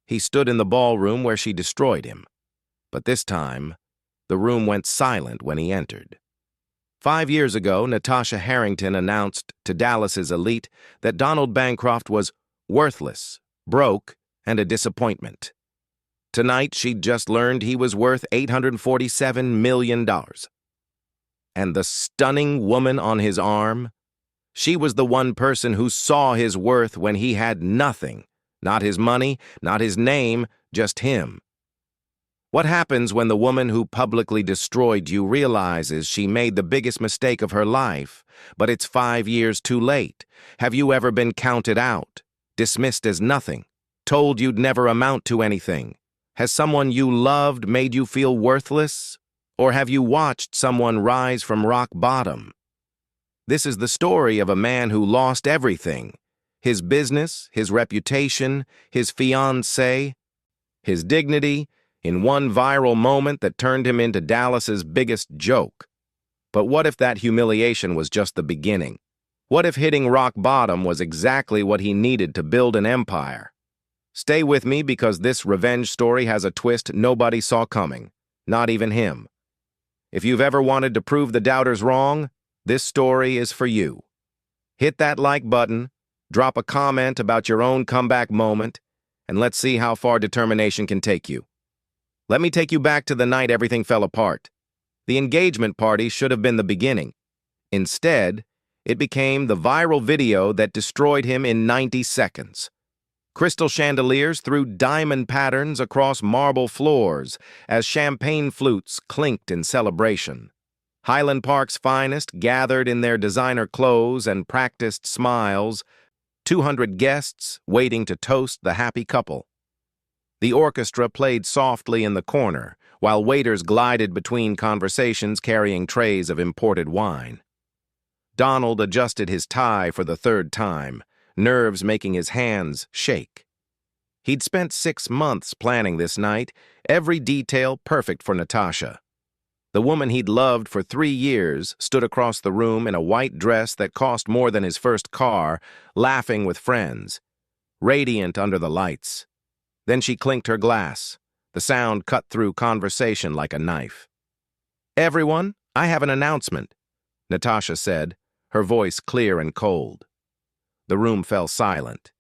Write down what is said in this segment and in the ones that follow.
He stood in the ballroom where she destroyed him. But this time, the room went silent when he entered. 5 years ago, Natasha Harrington announced to Dallas's elite that Donald Bancroft was worthless, broke, and a disappointment. Tonight, she'd just learned he was worth $847 million. And the stunning woman on his arm? She was the one person who saw his worth when he had nothing. Not his money, not his name, just him. What happens when the woman who publicly destroyed you realizes she made the biggest mistake of her life, but it's 5 years too late? Have you ever been counted out, dismissed as nothing, told you'd never amount to anything? Has someone you loved made you feel worthless? Or have you watched someone rise from rock bottom? This is the story of a man who lost everything: his business, his reputation, his fiancée, his dignity, in one viral moment that turned him into Dallas's biggest joke. But what if that humiliation was just the beginning? What if hitting rock bottom was exactly what he needed to build an empire? Stay with me, because this revenge story has a twist nobody saw coming, not even him. If you've ever wanted to prove the doubters wrong, this story is for you. Hit that like button, drop a comment about your own comeback moment, and let's see how far determination can take you. Let me take you back to the night everything fell apart. The engagement party should have been the beginning. Instead, it became the viral video that destroyed him in 90 seconds. Crystal chandeliers threw diamond patterns across marble floors as champagne flutes clinked in celebration. Highland Park's finest gathered in their designer clothes and practiced smiles, 200 guests waiting to toast the happy couple. The orchestra played softly in the corner, while waiters glided between conversations carrying trays of imported wine. Donald adjusted his tie for the 3rd time, nerves making his hands shake. He'd spent 6 months planning this night, every detail perfect for Natasha. The woman he'd loved for 3 years stood across the room in a white dress that cost more than his first car, laughing with friends, radiant under the lights. Then she clinked her glass. The sound cut through conversation like a knife. "Everyone, I have an announcement," Natasha said, her voice clear and cold. The room fell silent.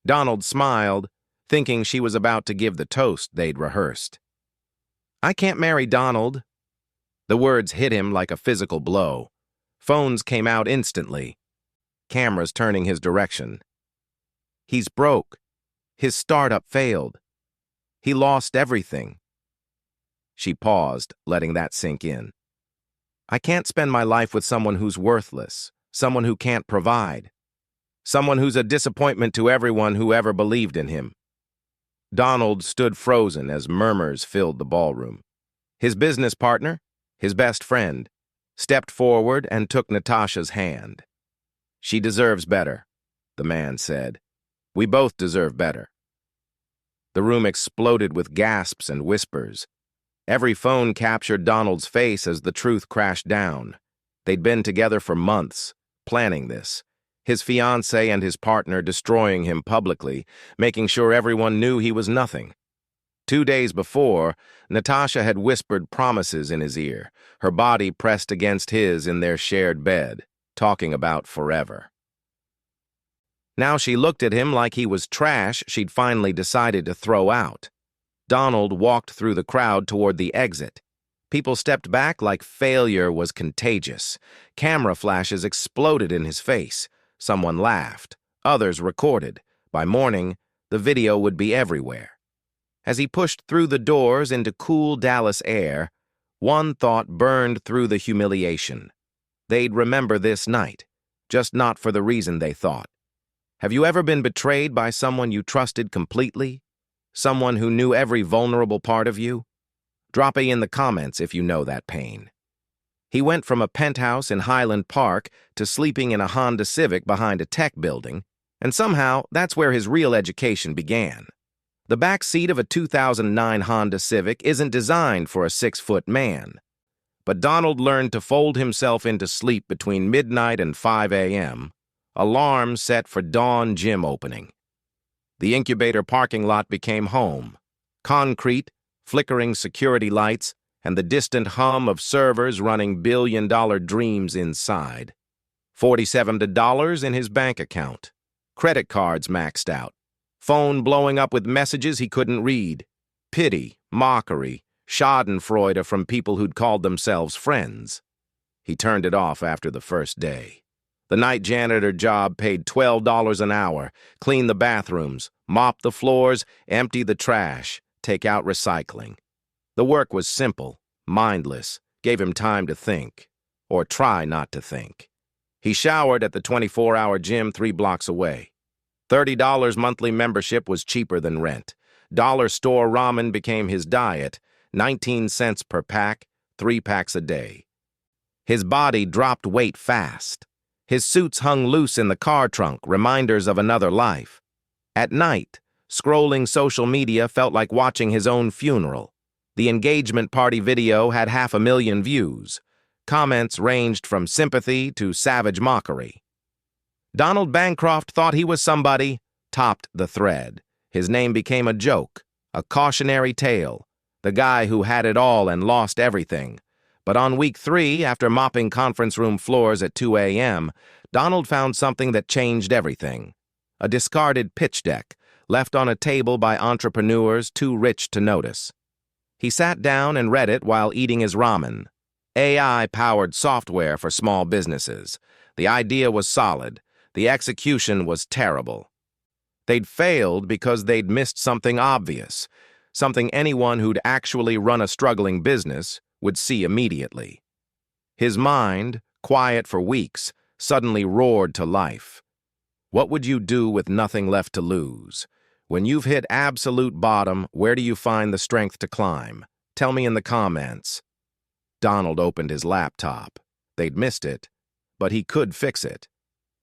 Donald smiled, thinking she was about to give the toast they'd rehearsed. "I can't marry Donald." The words hit him like a physical blow. Phones came out instantly, cameras turning his direction. "He's broke. His startup failed. He lost everything." She paused, letting that sink in. "I can't spend my life with someone who's worthless, someone who can't provide, someone who's a disappointment to everyone who ever believed in him." Donald stood frozen as murmurs filled the ballroom. His business partner, his best friend, stepped forward and took Natasha's hand. "She deserves better," the man said. "We both deserve better." The room exploded with gasps and whispers. Every phone captured Donald's face as the truth crashed down. They'd been together for months, planning this. His fiancée and his partner destroying him publicly, making sure everyone knew he was nothing. 2 days before, Natasha had whispered promises in his ear, her body pressed against his in their shared bed, talking about forever. Now she looked at him like he was trash she'd finally decided to throw out. Donald walked through the crowd toward the exit. People stepped back like failure was contagious. Camera flashes exploded in his face. Someone laughed. Others recorded. By morning, the video would be everywhere. As he pushed through the doors into cool Dallas air, one thought burned through the humiliation. They'd remember this night, just not for the reason they thought. Have you ever been betrayed by someone you trusted completely? Someone who knew every vulnerable part of you? Drop a in the comments if you know that pain. He went from a penthouse in Highland Park to sleeping in a Honda Civic behind a tech building, and somehow that's where his real education began. The back seat of a 2009 Honda Civic isn't designed for a 6-foot man. But Donald learned to fold himself into sleep between midnight and 5 a.m., alarm set for dawn gym opening. The incubator parking lot became home. Concrete, flickering security lights, and the distant hum of servers running billion-dollar dreams inside. $47 in his bank account. Credit cards maxed out. Phone blowing up with messages he couldn't read. Pity, mockery, schadenfreude from people who'd called themselves friends. He turned it off after the first day. The night janitor job paid $12 an hour, clean the bathrooms, mop the floors, empty the trash, take out recycling. The work was simple, mindless, gave him time to think, or try not to think. He showered at the 24-hour gym 3 blocks away. $30 monthly membership was cheaper than rent. Dollar store ramen became his diet, 19 cents per pack, 3 packs a day. His body dropped weight fast. His suits hung loose in the car trunk, reminders of another life. At night, scrolling social media felt like watching his own funeral. The engagement party video had 500,000 views. Comments ranged from sympathy to savage mockery. Donald Bancroft thought he was somebody, topped the thread. His name became a joke, a cautionary tale, the guy who had it all and lost everything. But on week 3, after mopping conference room floors at 2 a.m., Donald found something that changed everything. A discarded pitch deck, left on a table by entrepreneurs too rich to notice. He sat down and read it while eating his ramen. AI-powered software for small businesses. The idea was solid. The execution was terrible. They'd failed because they'd missed something obvious, something anyone who'd actually run a struggling business would see immediately. His mind, quiet for weeks, suddenly roared to life. What would you do with nothing left to lose? When you've hit absolute bottom, where do you find the strength to climb? Tell me in the comments. Donald opened his laptop. They'd missed it, but he could fix it.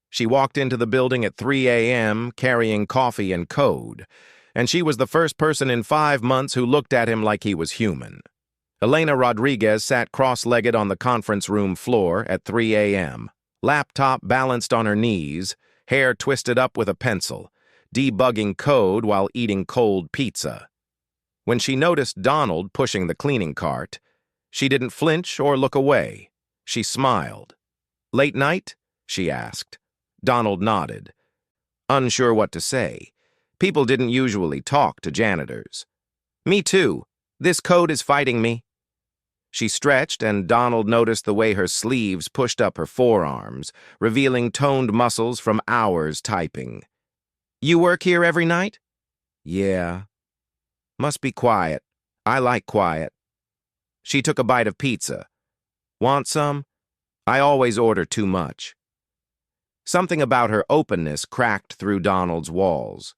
She walked into the building at 3 a.m. carrying coffee and code, and she was the first person in 5 months who looked at him like he was human. Elena Rodriguez sat cross-legged on the conference room floor at 3 a.m., laptop balanced on her knees, hair twisted up with a pencil, debugging code while eating cold pizza. When she noticed Donald pushing the cleaning cart, she didn't flinch or look away. She smiled. "Late night?" she asked. Donald nodded, unsure what to say. People didn't usually talk to janitors. "Me too. This code is fighting me." She stretched, and Donald noticed the way her sleeves pushed up her forearms, revealing toned muscles from hours typing. "You work here every night?" "Yeah." "Must be quiet. I like quiet." She took a bite of pizza. "Want some?" "I always order too much." Something about her openness cracked through Donald's walls.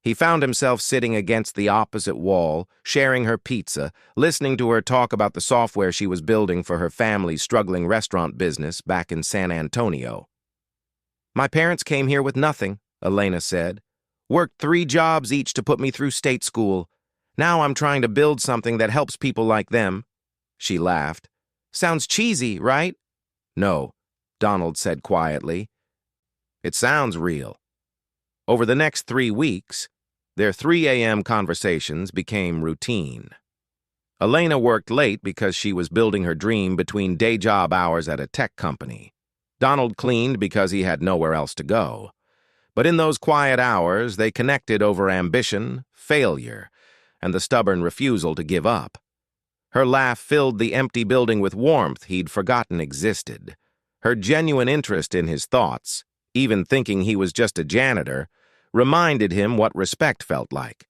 He found himself sitting against the opposite wall, sharing her pizza, listening to her talk about the software she was building for her family's struggling restaurant business back in San Antonio. "My parents came here with nothing," Elena said. "Worked 3 jobs each to put me through state school. Now I'm trying to build something that helps people like them." She laughed. "Sounds cheesy, right?" "No," Donald said quietly. "It sounds real." Over the next 3 weeks, their 3 a.m. conversations became routine. Elena worked late because she was building her dream between day job hours at a tech company. Donald cleaned because he had nowhere else to go. But in those quiet hours, they connected over ambition, failure, and the stubborn refusal to give up. Her laugh filled the empty building with warmth he'd forgotten existed. Her genuine interest in his thoughts, even thinking he was just a janitor, reminded him what respect felt like.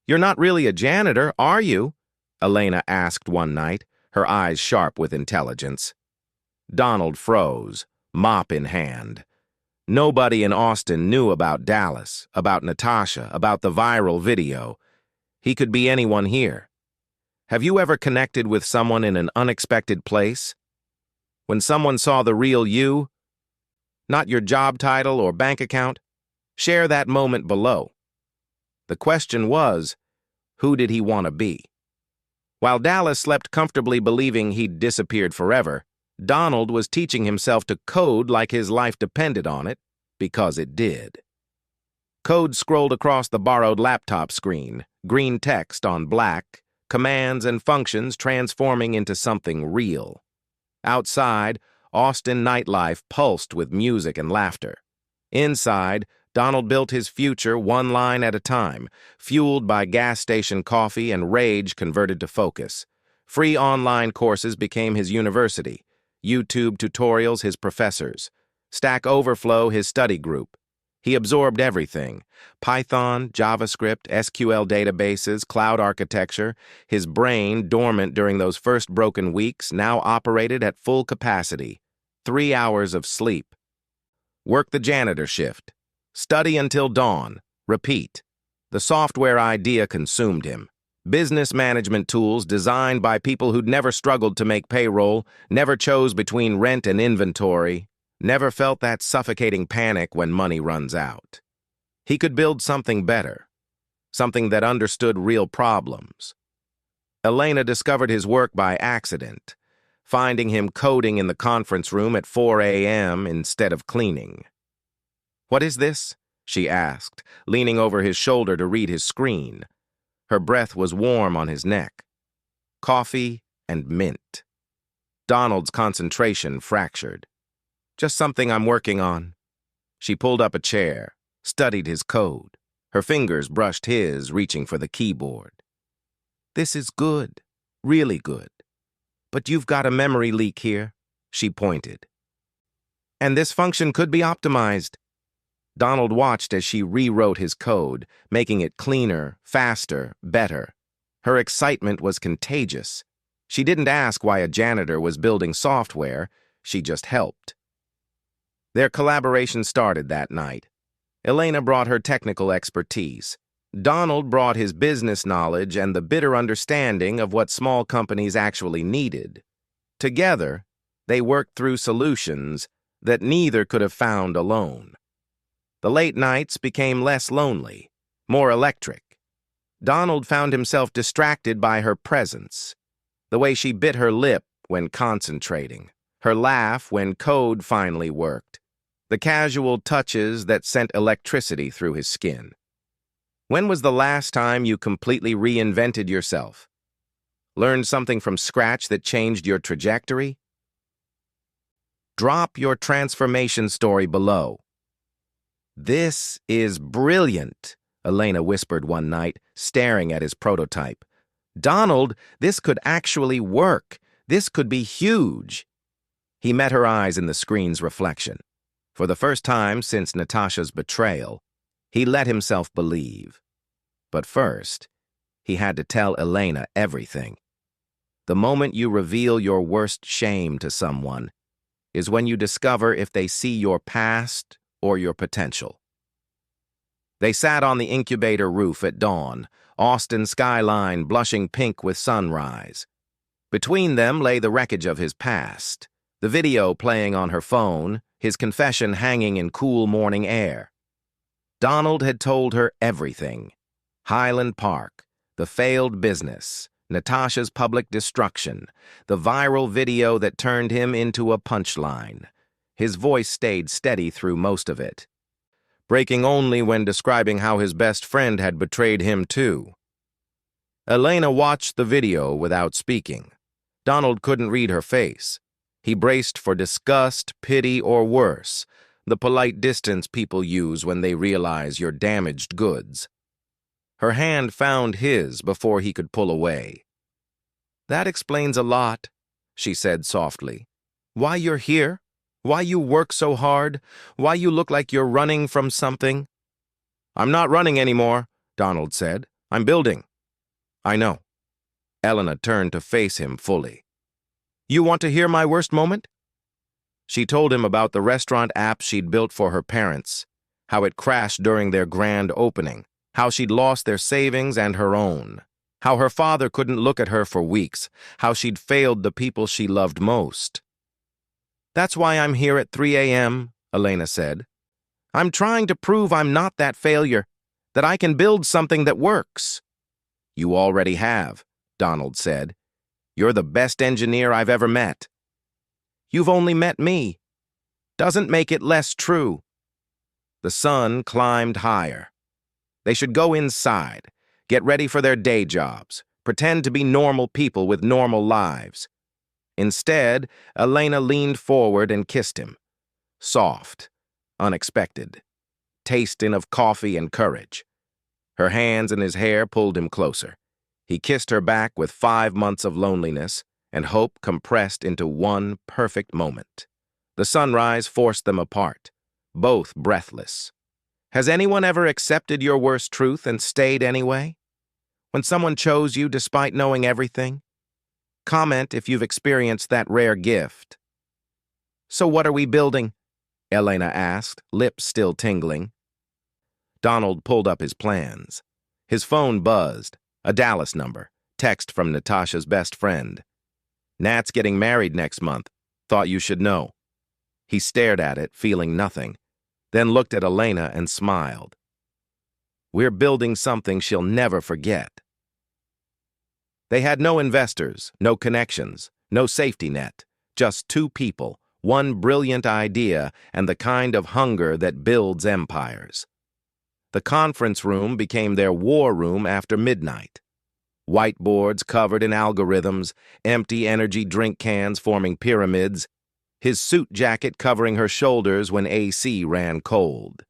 "You're not really a janitor, are you?" Elena asked one night, her eyes sharp with intelligence. Donald froze, mop in hand. Nobody in Austin knew about Dallas, about Natasha, about the viral video. He could be anyone here. Have you ever connected with someone in an unexpected place? When someone saw the real you? Not your job title or bank account? Share that moment below. The question was, who did he want to be? While Dallas slept comfortably believing he'd disappeared forever, Donald was teaching himself to code like his life depended on it, because it did. Code scrolled across the borrowed laptop screen, green text on black, commands and functions transforming into something real. Outside, Austin nightlife pulsed with music and laughter. Inside, Donald built his future one line at a time, fueled by gas station coffee and rage converted to focus. Free online courses became his university, YouTube tutorials his professors, Stack Overflow his study group. He absorbed everything: Python, JavaScript, SQL databases, cloud architecture. His brain, dormant during those first broken weeks, now operated at full capacity. 3 hours of sleep. Work the janitor shift. Study until dawn. Repeat. The software idea consumed him. Business management tools designed by people who'd never struggled to make payroll, never chose between rent and inventory, never felt that suffocating panic when money runs out. He could build something better, something that understood real problems. Elena discovered his work by accident, finding him coding in the conference room at 4 a.m. instead of cleaning. "What is this?" she asked, leaning over his shoulder to read his screen. Her breath was warm on his neck. Coffee and mint. Donald's concentration fractured. "Just something I'm working on." She pulled up a chair, studied his code. Her fingers brushed his, reaching for the keyboard. "This is good, really good. But you've got a memory leak here," she pointed. "And this function could be optimized." Donald watched as she rewrote his code, making it cleaner, faster, better. Her excitement was contagious. She didn't ask why a janitor was building software, she just helped. Their collaboration started that night. Elena brought her technical expertise. Donald brought his business knowledge and the bitter understanding of what small companies actually needed. Together, they worked through solutions that neither could have found alone. The late nights became less lonely, more electric. Donald found himself distracted by her presence, the way she bit her lip when concentrating, her laugh when code finally worked, the casual touches that sent electricity through his skin. When was the last time you completely reinvented yourself? Learned something from scratch that changed your trajectory? Drop your transformation story below. "This is brilliant," Elena whispered one night, staring at his prototype. "Donald, this could actually work. This could be huge." He met her eyes in the screen's reflection. For the first time since Natasha's betrayal, he let himself believe. But first, he had to tell Elena everything. The moment you reveal your worst shame to someone is when you discover if they see your past or your potential. They sat on the incubator roof at dawn, Austin skyline blushing pink with sunrise. Between them lay the wreckage of his past, the video playing on her phone, his confession hanging in cool morning air. Donald had told her everything. Highland Park, the failed business, Natasha's public destruction, the viral video that turned him into a punchline. His voice stayed steady through most of it, breaking only when describing how his best friend had betrayed him too. Elena watched the video without speaking. Donald couldn't read her face. He braced for disgust, pity, or worse, the polite distance people use when they realize you're damaged goods. Her hand found his before he could pull away. "That explains a lot," she said softly. "Why you're here? Why you work so hard? Why you look like you're running from something?" "I'm not running anymore," Donald said. "I'm building." "I know." Elena turned to face him fully. "You want to hear my worst moment?" She told him about the restaurant app she'd built for her parents, how it crashed during their grand opening, how she'd lost their savings and her own, how her father couldn't look at her for weeks, how she'd failed the people she loved most. "That's why I'm here at 3 a.m., Elena said. "I'm trying to prove I'm not that failure, that I can build something that works." "You already have," Donald said. "You're the best engineer I've ever met." "You've only met me. Doesn't make it less true." The sun climbed higher. They should go inside, get ready for their day jobs, pretend to be normal people with normal lives. Instead, Elena leaned forward and kissed him. Soft, unexpected, tasting of coffee and courage. Her hands and his hair pulled him closer. He kissed her back with 5 months of loneliness and hope compressed into one perfect moment. The sunrise forced them apart, both breathless. Has anyone ever accepted your worst truth and stayed anyway? When someone chose you despite knowing everything? Comment if you've experienced that rare gift. So what are we building? Elena asked, lips still tingling. Donald pulled up his plans. His phone buzzed, a Dallas number, text from Natasha's best friend. Nat's getting married next month. Thought you should know. He stared at it, feeling nothing, then looked at Elena and smiled. We're building something she'll never forget. They had no investors, no connections, no safety net, just two people, one brilliant idea, and the kind of hunger that builds empires. The conference room became their war room after midnight. Whiteboards covered in algorithms, empty energy drink cans forming pyramids, his suit jacket covering her shoulders when AC ran cold.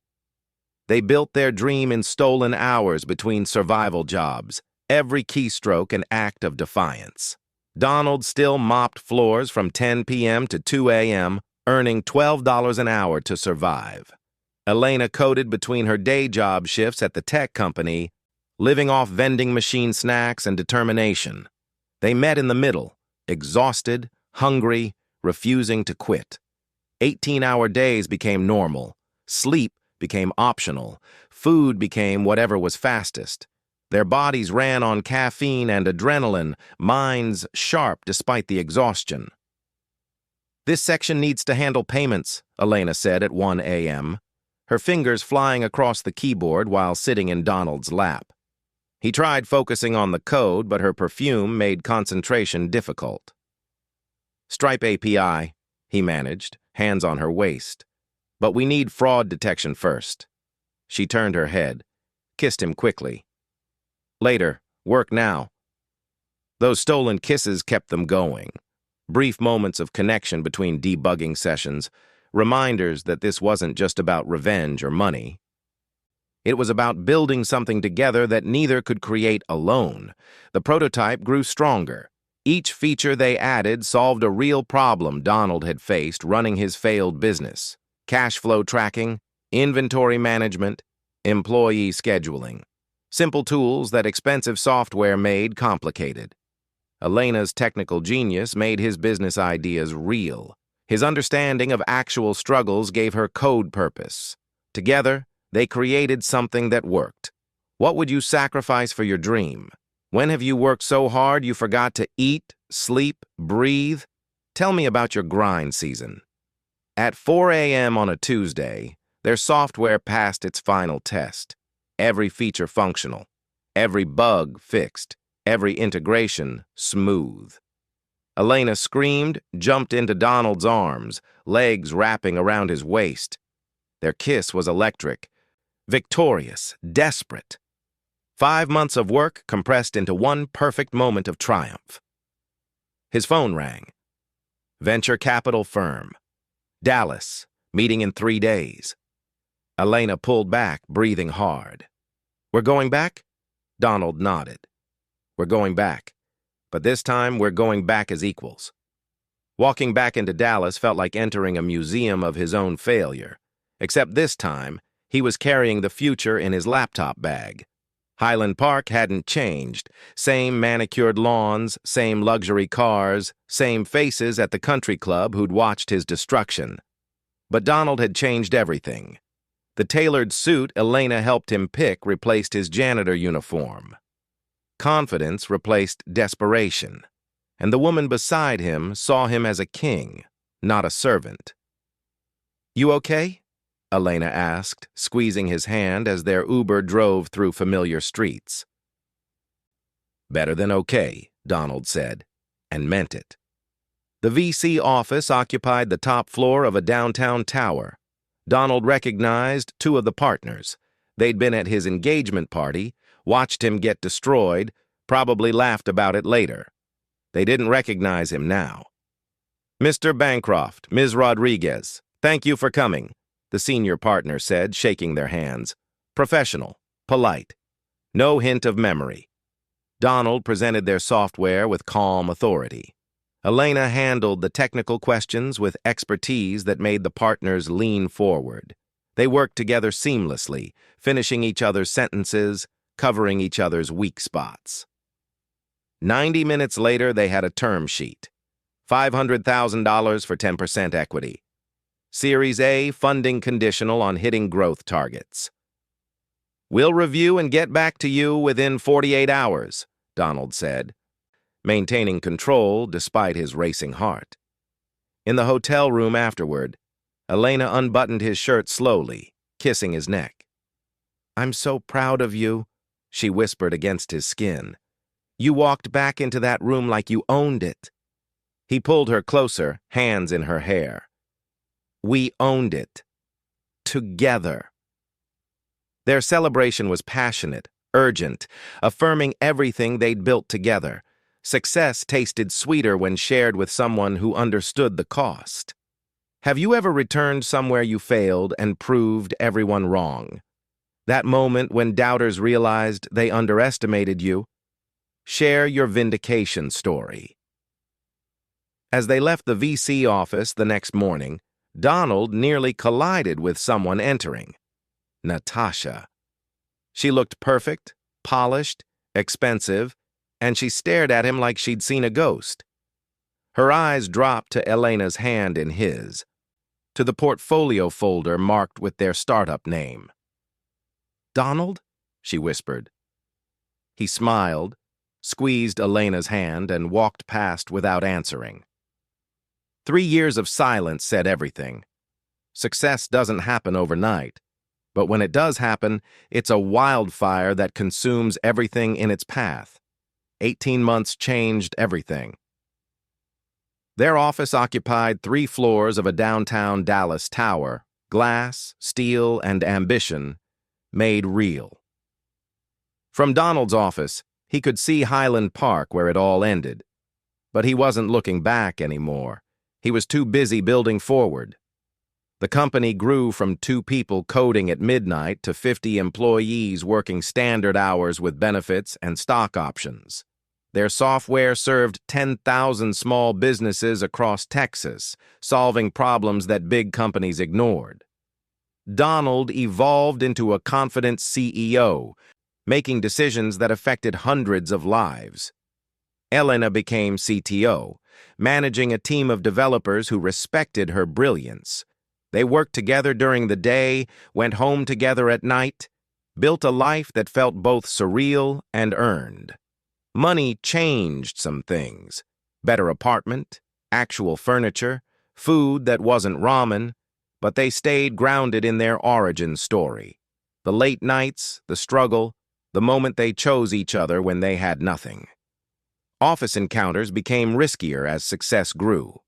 They built their dream in stolen hours between survival jobs, every keystroke an act of defiance. Donald still mopped floors from 10 p.m. to 2 a.m., earning $12 an hour to survive. Elena coded between her day job shifts at the tech company, living off vending machine snacks and determination. They met in the middle, exhausted, hungry, refusing to quit. 18-hour days became normal. Sleep became optional. Food became whatever was fastest. Their bodies ran on caffeine and adrenaline, minds sharp despite the exhaustion. This section needs to handle payments, Elena said at 1 a.m., her fingers flying across the keyboard while sitting in Donald's lap. He tried focusing on the code, but her perfume made concentration difficult. Stripe API, he managed, hands on her waist. But we need fraud detection first. She turned her head, kissed him quickly. Later, work now. Those stolen kisses kept them going. Brief moments of connection between debugging sessions, reminders that this wasn't just about revenge or money. It was about building something together that neither could create alone. The prototype grew stronger. Each feature they added solved a real problem Donald had faced running his failed business: cash flow tracking, inventory management, employee scheduling. Simple tools that expensive software made complicated. Elena's technical genius made his business ideas real. His understanding of actual struggles gave her code purpose. Together, they created something that worked. What would you sacrifice for your dream? When have you worked so hard you forgot to eat, sleep, breathe? Tell me about your grind season. At 4 a.m. on a Tuesday, their software passed its final test. Every feature functional, every bug fixed, every integration smooth. Elena screamed, jumped into Donald's arms, legs wrapping around his waist. Their kiss was electric, victorious, desperate. 5 months of work compressed into one perfect moment of triumph. His phone rang. Venture capital firm. Dallas, meeting in 3 days. Elena pulled back, breathing hard. We're going back? Donald nodded. We're going back. But this time, we're going back as equals. Walking back into Dallas felt like entering a museum of his own failure. Except this time, he was carrying the future in his laptop bag. Highland Park hadn't changed. Same manicured lawns, same luxury cars, same faces at the country club who'd watched his destruction. But Donald had changed everything. The tailored suit Elena helped him pick replaced his janitor uniform. Confidence replaced desperation. And the woman beside him saw him as a king, not a servant. You okay? Elena asked, squeezing his hand as their Uber drove through familiar streets. Better than okay, Donald said, and meant it. The VC office occupied the top floor of a downtown tower. Donald recognized 2 of the partners, They'd been at his engagement party, watched him get destroyed, probably laughed about it later. They didn't recognize him now. "Mr. Bancroft, Ms. Rodriguez, thank you for coming," the senior partner said, shaking their hands. Professional, polite, no hint of memory. Donald presented their software with calm authority. Elena handled the technical questions with expertise that made the partners lean forward. They worked together seamlessly, finishing each other's sentences, covering each other's weak spots. 90 minutes later, they had a term sheet. $500,000 for 10% equity. Series A, funding conditional on hitting growth targets. "We'll review and get back to you within 48 hours, Donald said, maintaining control despite his racing heart. In the hotel room afterward, Elena unbuttoned his shirt slowly, kissing his neck. "I'm so proud of you," she whispered against his skin. "You walked back into that room like you owned it." He pulled her closer, hands in her hair. "We owned it. Together." Their celebration was passionate, urgent, affirming everything they'd built together. Success tasted sweeter when shared with someone who understood the cost. Have you ever returned somewhere you failed and proved everyone wrong? That moment when doubters realized they underestimated you? Share your vindication story. As they left the VC office the next morning, Donald nearly collided with someone entering. Natasha. She looked perfect, polished, expensive, and she stared at him like she'd seen a ghost. Her eyes dropped to Elena's hand in his, to the portfolio folder marked with their startup name. "Donald?" she whispered. He smiled, squeezed Elena's hand, and walked past without answering. 3 years of silence said everything. Success doesn't happen overnight, but when it does happen, it's a wildfire that consumes everything in its path. 18 months changed everything. Their office occupied 3 floors of a downtown Dallas tower, glass, steel, and ambition made real. From Donald's office, he could see Highland Park where it all ended. But he wasn't looking back anymore. He was too busy building forward. The company grew from 2 people coding at midnight to 50 employees working standard hours with benefits and stock options. Their software served 10,000 small businesses across Texas, solving problems that big companies ignored. Donald evolved into a confident CEO, making decisions that affected hundreds of lives. Elena became CTO, managing a team of developers who respected her brilliance. They worked together during the day, went home together at night, built a life that felt both surreal and earned. Money changed some things. Better apartment, actual furniture, food that wasn't ramen, but they stayed grounded in their origin story. The late nights, the struggle, the moment they chose each other when they had nothing. Office encounters became riskier as success grew.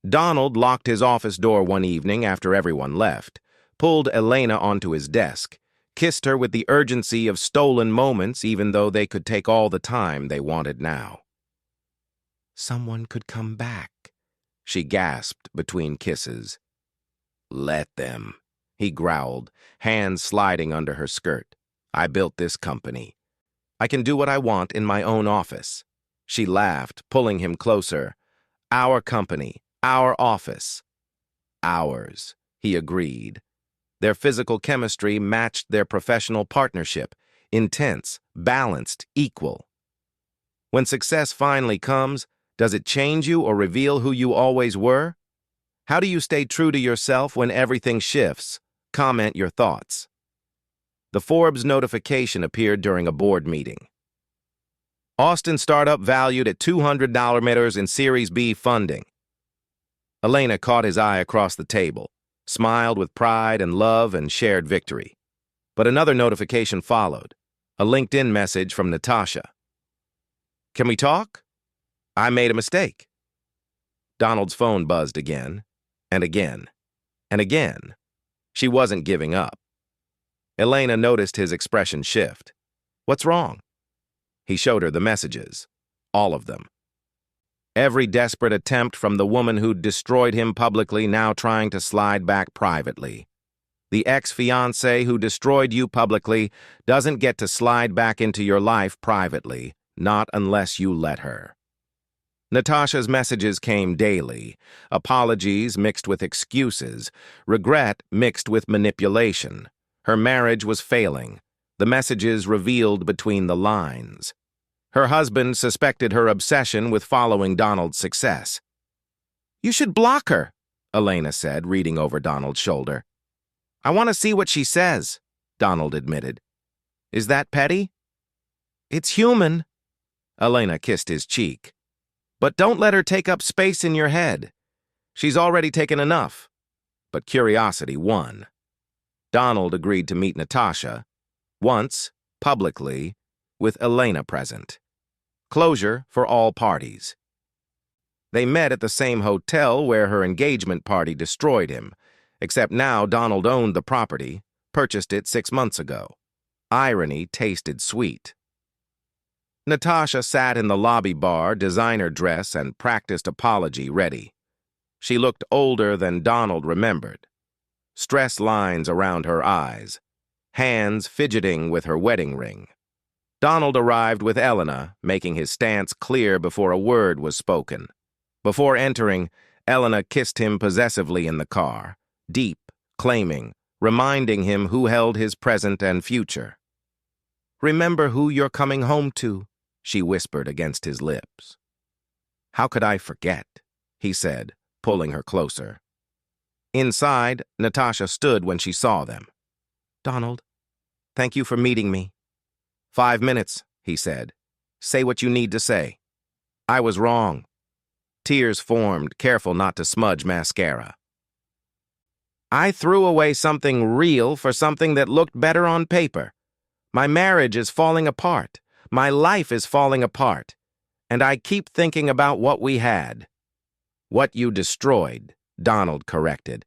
Donald locked his office door one evening after everyone left, pulled Elena onto his desk, kissed her with the urgency of stolen moments even though they could take all the time they wanted now. "Someone could come back," she gasped between kisses. "Let them," he growled, hands sliding under her skirt. "I built this company. I can do what I want in my own office." She laughed, pulling him closer. "Our company, our office." "Ours," he agreed. Their physical chemistry matched their professional partnership, intense, balanced, equal. When success finally comes, does it change you or reveal who you always were? How do you stay true to yourself when everything shifts? Comment your thoughts. The Forbes notification appeared during a board meeting. Austin startup valued at $200 in Series B funding. Elena caught his eye across the table, smiled with pride and love and shared victory. But another notification followed, a LinkedIn message from Natasha. "Can we talk? I made a mistake." Donald's phone buzzed again, and again, and again. She wasn't giving up. Elena noticed his expression shift. "What's wrong?" He showed her the messages. All of them. Every desperate attempt from the woman who'd destroyed him publicly now trying to slide back privately. The ex-fiancé who destroyed you publicly doesn't get to slide back into your life privately, not unless you let her. Natasha's messages came daily, apologies mixed with excuses, regret mixed with manipulation. Her marriage was failing. The messages revealed between the lines. Her husband suspected her obsession with following Donald's success. "You should block her," Elena said, reading over Donald's shoulder. "I want to see what she says," Donald admitted. "Is that petty?" "It's human." Elena kissed his cheek. "But don't let her take up space in your head. She's already taken enough." But curiosity won. Donald agreed to meet Natasha, once, publicly, with Elena present. Closure for all parties. They met at the same hotel where her engagement party destroyed him, except now Donald owned the property, purchased it 6 months ago. Irony tasted sweet. Natasha sat in the lobby bar, designer dress and practiced apology ready. She looked older than Donald remembered. Stress lines around her eyes, hands fidgeting with her wedding ring. Donald arrived with Elena, making his stance clear before a word was spoken. Before entering, Elena kissed him possessively in the car, deep, claiming, reminding him who held his present and future. "Remember who you're coming home to," she whispered against his lips. "How could I forget?" he said, pulling her closer. Inside, Natasha stood when she saw them. "Donald, thank you for meeting me." "5 minutes," he said. "Say what you need to say." "I was wrong." Tears formed, careful not to smudge mascara. "I threw away something real for something that looked better on paper. My marriage is falling apart. My life is falling apart. And I keep thinking about what we had." "What you destroyed," Donald corrected.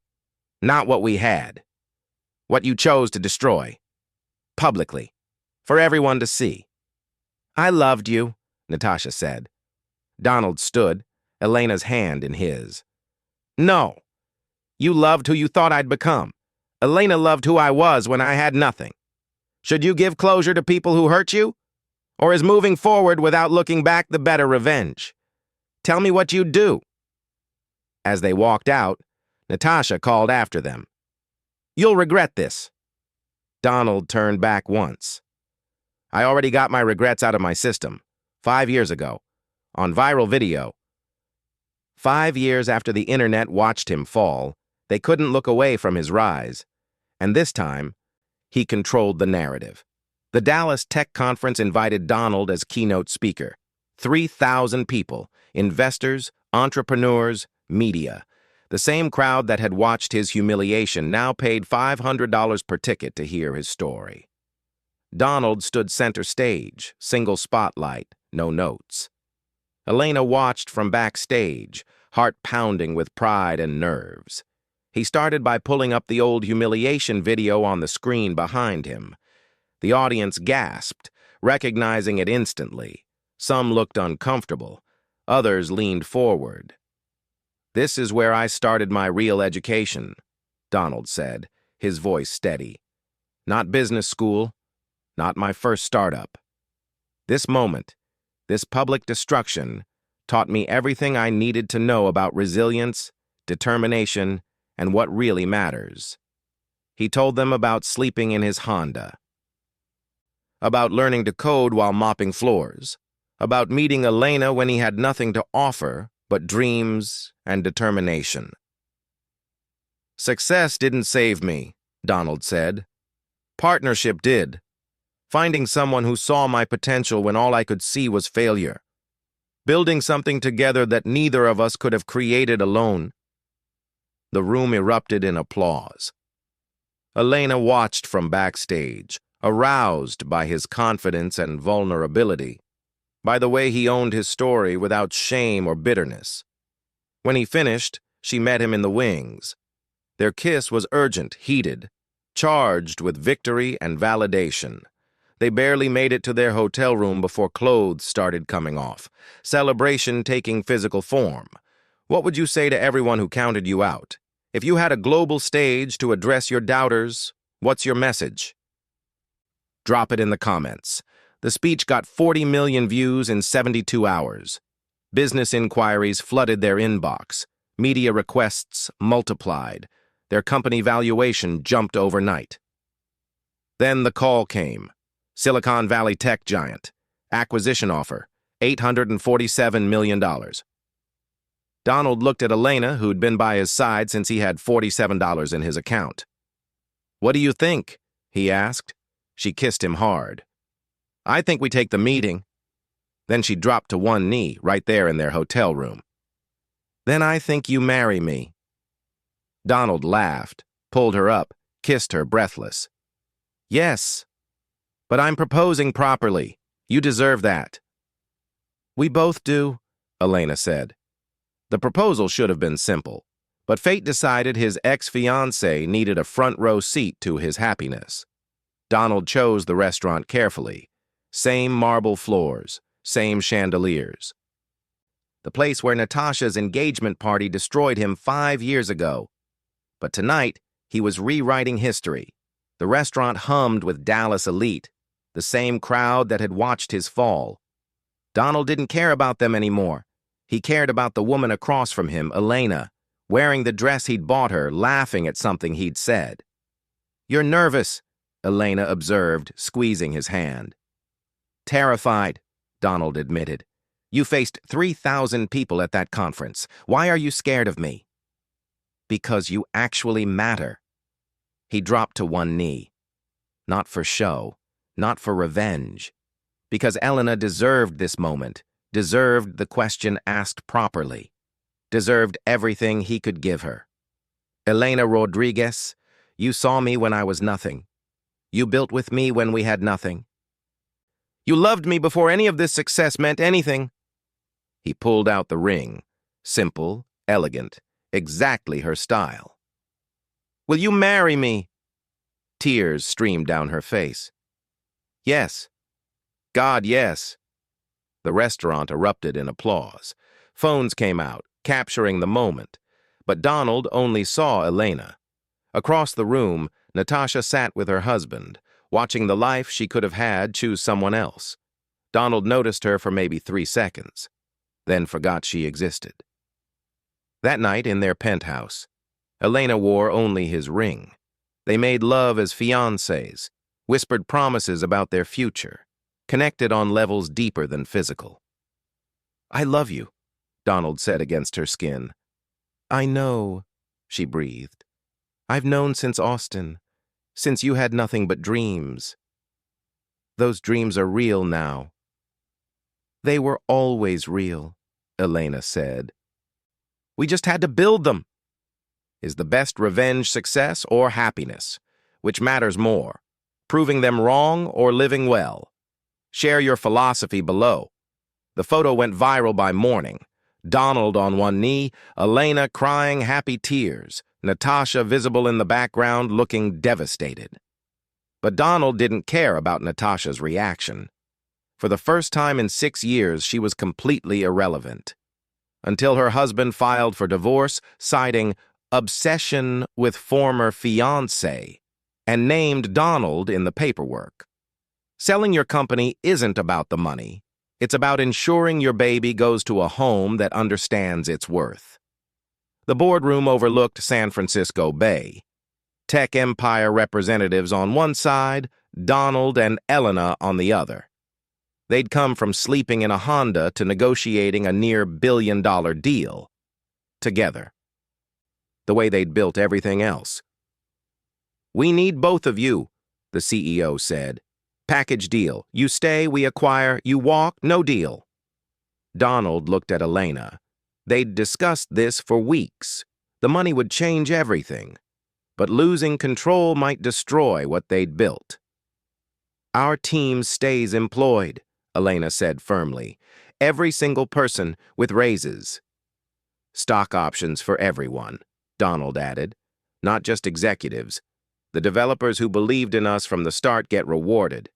"Not what we had. What you chose to destroy. Publicly. For everyone to see." "I loved you," Natasha said. Donald stood, Elena's hand in his. "No. You loved who you thought I'd become. Elena loved who I was when I had nothing. Should you give closure to people who hurt you? Or is moving forward without looking back the better revenge? Tell me what you'd do." As they walked out, Natasha called after them. "You'll regret this." Donald turned back once. "I already got my regrets out of my system, 5 years ago, on viral video." 5 years after the internet watched him fall, they couldn't look away from his rise. And this time, he controlled the narrative. The Dallas Tech Conference invited Donald as keynote speaker. 3,000 people, investors, entrepreneurs, media. The same crowd that had watched his humiliation now paid $500 per ticket to hear his story. Donald stood center stage, single spotlight, no notes. Elena watched from backstage, heart pounding with pride and nerves. He started by pulling up the old humiliation video on the screen behind him. The audience gasped, recognizing it instantly. Some looked uncomfortable. Others leaned forward. "This is where I started my real education," Donald said, his voice steady. "Not business school, not my first startup. This moment, this public destruction, taught me everything I needed to know about resilience, determination, and what really matters." He told them about sleeping in his Honda, about learning to code while mopping floors, about meeting Elena when he had nothing to offer but dreams and determination. "Success didn't save me," Donald said. "Partnership did. Finding someone who saw my potential when all I could see was failure. Building something together that neither of us could have created alone." The room erupted in applause. Elena watched from backstage, aroused by his confidence and vulnerability, by the way he owned his story without shame or bitterness. When he finished, she met him in the wings. Their kiss was urgent, heated. charged with victory and validation. They barely made it to their hotel room before clothes started coming off, celebration taking physical form. What would you say to everyone who counted you out? If you had a global stage to address your doubters, what's your message? Drop it in the comments. The speech got 40 million views in 72 hours. Business inquiries flooded their inbox. Media requests multiplied. Their company valuation jumped overnight. Then the call came. Silicon Valley tech giant. Acquisition offer, $847 million. Donald looked at Elena, who'd been by his side since he had $47 in his account. "What do you think?" he asked. She kissed him hard. "I think we take the meeting." Then she dropped to one knee right there in their hotel room. "Then I think you marry me." Donald laughed, pulled her up, kissed her breathless. "Yes, but I'm proposing properly. You deserve that." "We both do," Elena said. The proposal should have been simple, but fate decided his ex-fiancée needed a front-row seat to his happiness. Donald chose the restaurant carefully. Same marble floors, same chandeliers. The place where Natasha's engagement party destroyed him 5 years ago. But tonight, he was rewriting history. The restaurant hummed with Dallas elite, the same crowd that had watched his fall. Donald didn't care about them anymore. He cared about the woman across from him, Elena, wearing the dress he'd bought her, laughing at something he'd said. "You're nervous," Elena observed, squeezing his hand. "Terrified," Donald admitted. "You faced 3,000 people at that conference. Why are you scared of me?" "Because you actually matter." He dropped to one knee. Not for show, not for revenge. Because Elena deserved this moment, deserved the question asked properly, deserved everything he could give her. "Elena Rodriguez, you saw me when I was nothing. You built with me when we had nothing. You loved me before any of this success meant anything." He pulled out the ring, simple, elegant, exactly her style. "Will you marry me?" Tears streamed down her face. "Yes. God, yes." The restaurant erupted in applause. Phones came out, capturing the moment. But Donald only saw Elena. Across the room, Natasha sat with her husband, watching the life she could have had choose someone else. Donald noticed her for maybe 3 seconds, then forgot she existed. That night in their penthouse, Elena wore only his ring. They made love as fiancés, whispered promises about their future, connected on levels deeper than physical. "I love you," Donald said against her skin. "I know," she breathed. "I've known since Austin, since you had nothing but dreams. Those dreams are real now." "They were always real," Elena said. "We just had to build them." Is the best revenge success or happiness? Which matters more, proving them wrong or living well? Share your philosophy below. The photo went viral by morning. Donald on one knee, Elena crying happy tears, Natasha visible in the background looking devastated. But Donald didn't care about Natasha's reaction. For the first time in 6 years, she was completely irrelevant. Until her husband filed for divorce, citing obsession with former fiancé, and named Donald in the paperwork. Selling your company isn't about the money. It's about ensuring your baby goes to a home that understands its worth. The boardroom overlooked San Francisco Bay. Tech empire representatives on one side, Donald and Elena on the other. They'd come from sleeping in a Honda to negotiating a near-billion-dollar deal. Together. The way they'd built everything else. "We need both of you," the CEO said. "Package deal. You stay, we acquire. You walk, no deal." Donald looked at Elena. They'd discussed this for weeks. The money would change everything. But losing control might destroy what they'd built. "Our team stays employed," Elena said firmly. "Every single person, with raises." "Stock options for everyone," Donald added. "Not just executives. The developers who believed in us from the start get rewarded.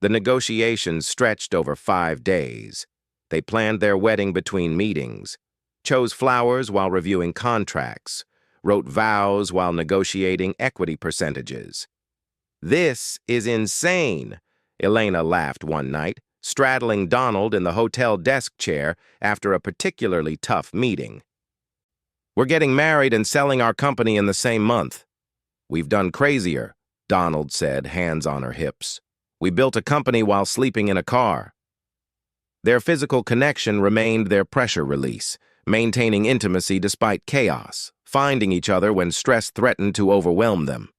The negotiations stretched over 5 days. They planned their wedding between meetings, chose flowers while reviewing contracts, wrote vows while negotiating equity percentages. "This is insane," Elena laughed one night, straddling Donald in the hotel desk chair after a particularly tough meeting. "We're getting married and selling our company in the same month." "We've done crazier," Donald said, hands on her hips. "We built a company while sleeping in a car." Their physical connection remained their pressure release, maintaining intimacy despite chaos, finding each other when stress threatened to overwhelm them.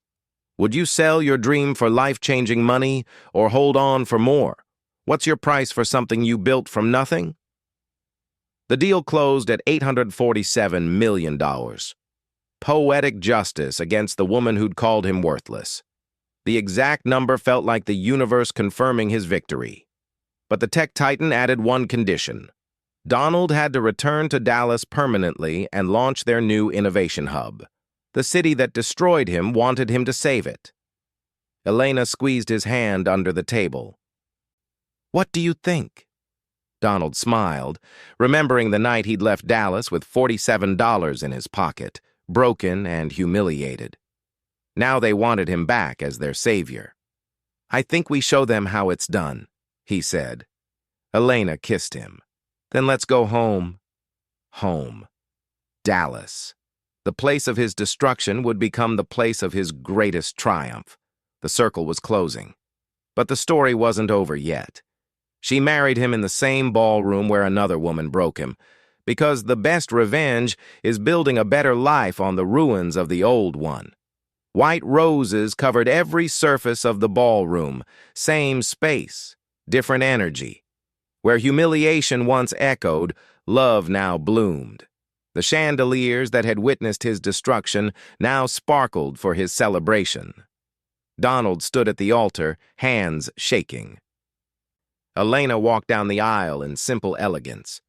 Would you sell your dream for life-changing money or hold on for more? What's your price for something you built from nothing? The deal closed at $847 million. Poetic justice against the woman who'd called him worthless. The exact number felt like the universe confirming his victory. But the tech titan added one condition. Donald had to return to Dallas permanently and launch their new innovation hub. The city that destroyed him wanted him to save it. Elena squeezed his hand under the table. "What do you think?" Donald smiled, remembering the night he'd left Dallas with $47 in his pocket, broken and humiliated. Now they wanted him back as their savior. "I think we show them how it's done," he said. Elena kissed him. "Then let's go home." Home. Dallas. The place of his destruction would become the place of his greatest triumph. The circle was closing. But the story wasn't over yet. She married him in the same ballroom where another woman broke him, because the best revenge is building a better life on the ruins of the old one. White roses covered every surface of the ballroom, same space, different energy. Where humiliation once echoed, love now bloomed. The chandeliers that had witnessed his destruction now sparkled for his celebration. Donald stood at the altar, hands shaking. Elena walked down the aisle in simple elegance.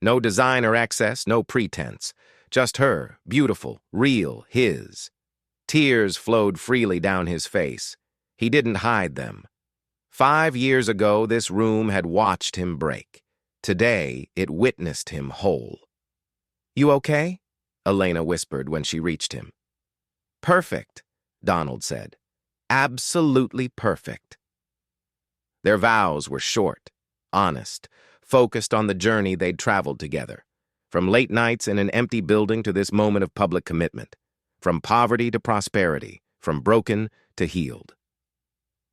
No design or excess, no pretense. Just her, beautiful, real, his. Tears flowed freely down his face. He didn't hide them. 5 years ago, this room had watched him break. Today, it witnessed him whole. "You okay?" Elena whispered when she reached him. "Perfect," Donald said. "Absolutely perfect." Their vows were short, honest, focused on the journey they'd traveled together. From late nights in an empty building to this moment of public commitment. From poverty to prosperity, from broken to healed.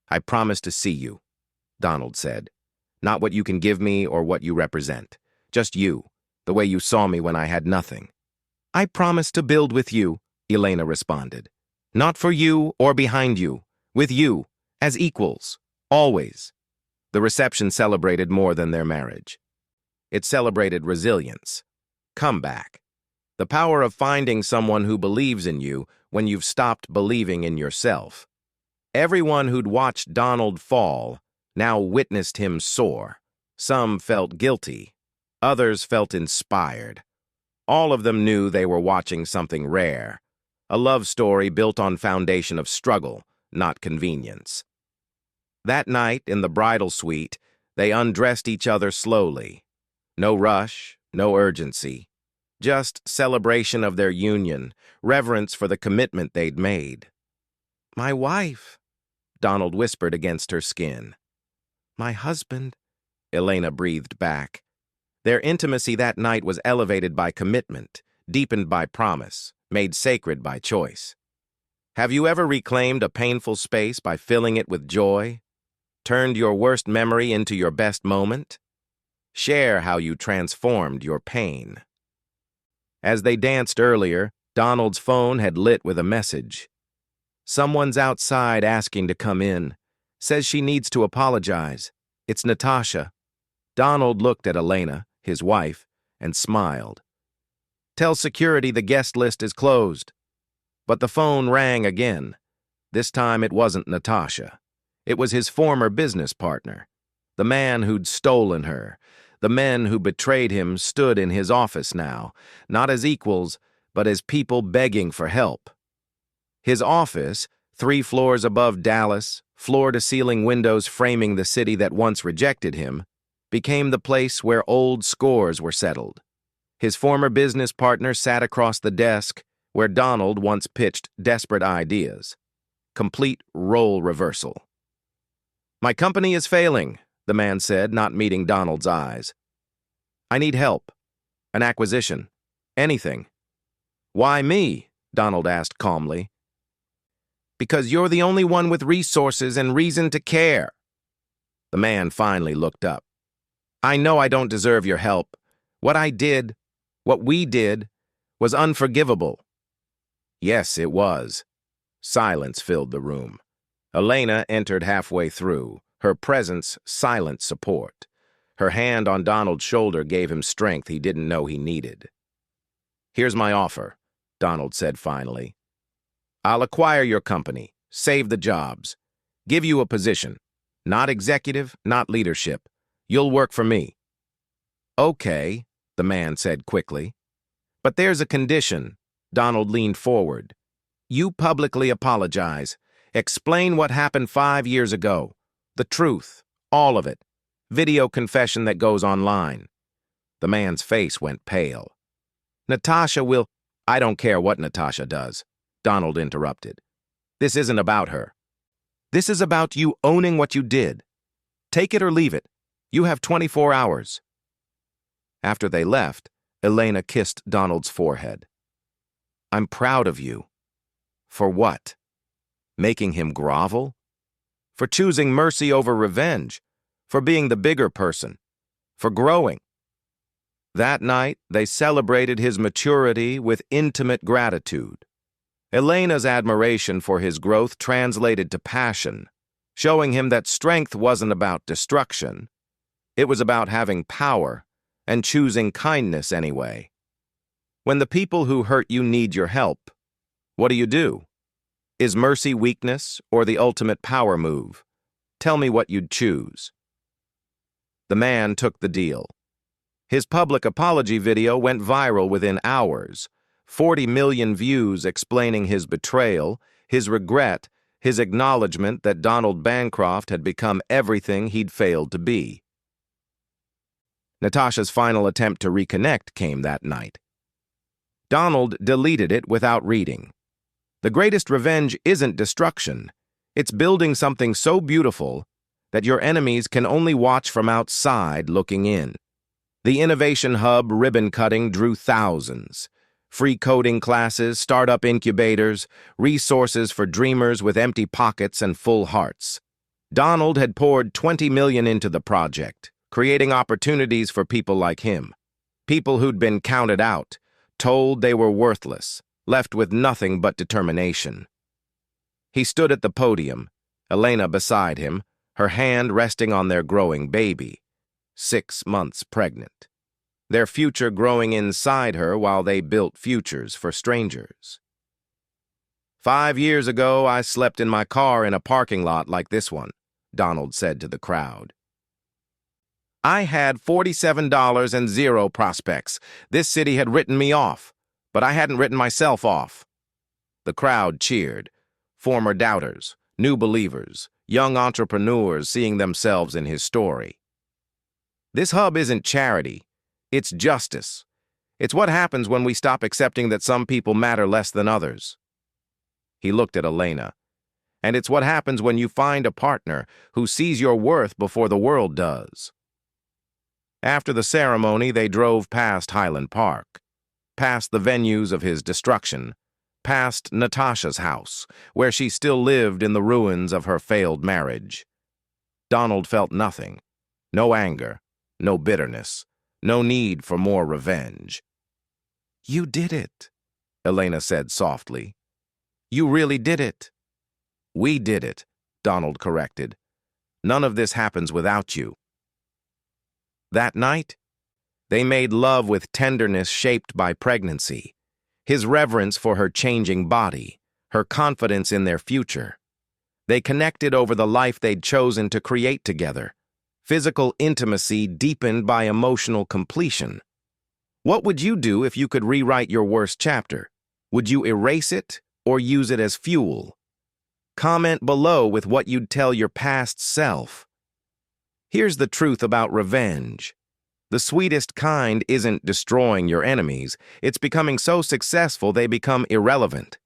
"I promise to see you," Donald said. "Not what you can give me or what you represent. Just you, the way you saw me when I had nothing." "I promise to build with you," Elena responded. "Not for you or behind you. With you, as equals. Always." The reception celebrated more than their marriage. It celebrated resilience. Comeback. The power of finding someone who believes in you when you've stopped believing in yourself. Everyone who'd watched Donald fall now witnessed him soar. Some felt guilty. Others felt inspired. All of them knew they were watching something rare. A love story built on foundation of struggle, not convenience. That night, in the bridal suite, they undressed each other slowly. No rush, no urgency. Just celebration of their union, reverence for the commitment they'd made. "My wife," Donald whispered against her skin. "My husband," Elena breathed back. Their intimacy that night was elevated by commitment, deepened by promise, made sacred by choice. Have you ever reclaimed a painful space by filling it with joy? Turned your worst memory into your best moment? Share how you transformed your pain. As they danced earlier, Donald's phone had lit with a message. "Someone's outside asking to come in. Says she needs to apologize. It's Natasha." Donald looked at Elena, his wife, and smiled. "Tell security the guest list is closed." But the phone rang again. This time it wasn't Natasha. It was his former business partner. The man who'd stolen her. The men who betrayed him stood in his office now, not as equals, but as people begging for help. His office, 3 floors above Dallas, floor-to-ceiling windows framing the city that once rejected him, became the place where old scores were settled. His former business partner sat across the desk where Donald once pitched desperate ideas. Complete role reversal. "My company is failing," the man said, not meeting Donald's eyes. "I need help. An acquisition. Anything." "Why me?" Donald asked calmly. "Because you're the only one with resources and reason to care." The man finally looked up. "I know I don't deserve your help. What we did, was unforgivable." Yes, it was. Silence filled the room. Elena entered halfway through, her presence silent support. Her hand on Donald's shoulder gave him strength he didn't know he needed. "Here's my offer," Donald said finally. "I'll acquire your company, save the jobs, give you a position. Not executive, not leadership. You'll work for me." "Okay," the man said quickly. "But there's a condition." Donald leaned forward. "You publicly apologize. Explain what happened 5 years ago. The truth, all of it. Video confession that goes online." The man's face went pale. "Natasha will—" "I don't care what Natasha does," Donald interrupted. "This isn't about her. This is about you owning what you did. Take it or leave it. You have 24 hours. After they left, Elena kissed Donald's forehead. "I'm proud of you." For what? Making him grovel? For choosing mercy over revenge? For being the bigger person? For growing? That night, they celebrated his maturity with intimate gratitude. Elena's admiration for his growth translated to passion, showing him that strength wasn't about destruction. It was about having power and choosing kindness anyway. When the people who hurt you need your help, what do? Is mercy weakness or the ultimate power move? Tell me what you'd choose. The man took the deal. His public apology video went viral within hours. 40 million views explaining his betrayal, his regret, his acknowledgement that Donald Bancroft had become everything he'd failed to be. Natasha's final attempt to reconnect came that night. Donald deleted it without reading. The greatest revenge isn't destruction. It's building something so beautiful that your enemies can only watch from outside looking in. The Innovation Hub ribbon cutting drew thousands. Free coding classes, startup incubators, resources for dreamers with empty pockets and full hearts. Donald had poured $20 million into the project, creating opportunities for people like him. People who'd been counted out, told they were worthless, left with nothing but determination. He stood at the podium, Elena beside him, her hand resting on their growing baby, 6 months pregnant. Their future growing inside her while they built futures for strangers. 5 years ago, I slept in my car in a parking lot like this one, Donald said to the crowd. I had $47 and 0 prospects. This city had written me off, but I hadn't written myself off. The crowd cheered. Former doubters, new believers, young entrepreneurs seeing themselves in his story. This hub isn't charity. It's justice. It's what happens when we stop accepting that some people matter less than others. He looked at Elena. And it's what happens when you find a partner who sees your worth before the world does. After the ceremony, they drove past Highland Park, past the venues of his destruction, past Natasha's house, where she still lived in the ruins of her failed marriage. Donald felt nothing. No anger, no bitterness. No need for more revenge. You did it, Elena said softly. You really did it. We did it, Donald corrected. None of this happens without you. That night, they made love with tenderness shaped by pregnancy, his reverence for her changing body, her confidence in their future. They connected over the life they'd chosen to create together. Physical intimacy deepened by emotional completion. What would you do if you could rewrite your worst chapter? Would you erase it or use it as fuel? Comment below with what you'd tell your past self. Here's the truth about revenge. The sweetest kind isn't destroying your enemies, it's becoming so successful they become irrelevant.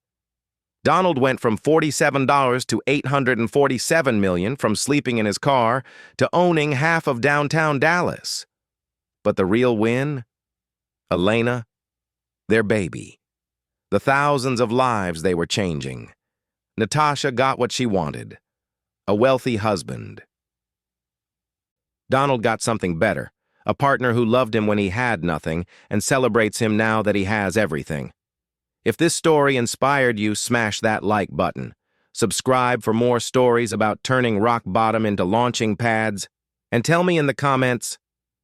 Donald went from $47 to $847 million from sleeping in his car to owning half of downtown Dallas. But the real win? Elena, their baby. The thousands of lives they were changing. Natasha got what she wanted. A wealthy husband. Donald got something better. A partner who loved him when he had nothing and celebrates him now that he has everything. If this story inspired you, smash that like button. Subscribe for more stories about turning rock bottom into launching pads. And tell me in the comments,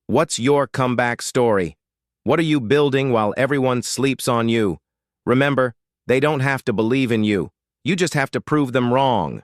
what's your comeback story? What are you building while everyone sleeps on you? Remember, they don't have to believe in you. You just have to prove them wrong.